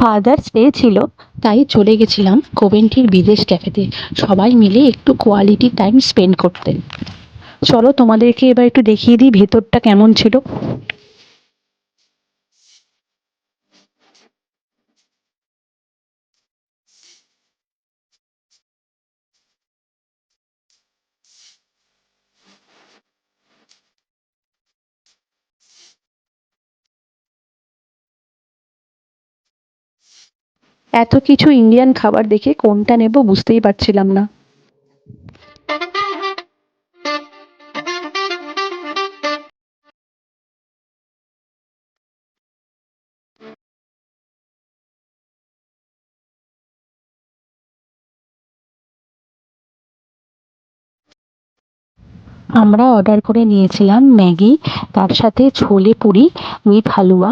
Father's day ছিল, তাই চলে গেছিলাম কোভেন্ট্রির বিদেশ ক্যাফেতে সবাই মিলে একটু কোয়ালিটি টাইম স্পেন্ড করতে। চলো তোমাদেরকে এবার একটু দেখিয়ে দিই ভেতরটা কেমন ছিল। এত কিছু ইন্ডিয়ান খাবার দেখে কোনটা নেব বুঝতেই পারছিলাম না। আমরা অর্ডার করে নিয়েছিলাম ম্যাগি, তার সাথে ছোলে পুরি উইথ হালুয়া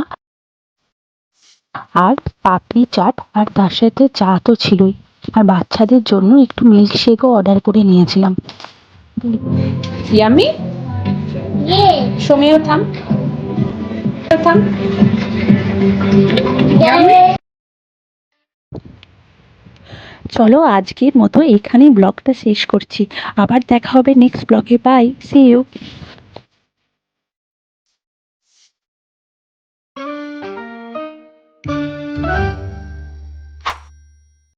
আর পাপড়ি চাট, আর তার সাথে চা তো ছিলই। আর বাচ্চাদের জন্য একটু মিল্কশেকও অর্ডার করে নিয়েছিলাম। ইয়ামি, সোমিও থাম, থাম। চলো আজকের মতো এখানেই ব্লগটা শেষ করছি। আবার দেখা হবে নেক্সট ব্লগে। Bye, see you.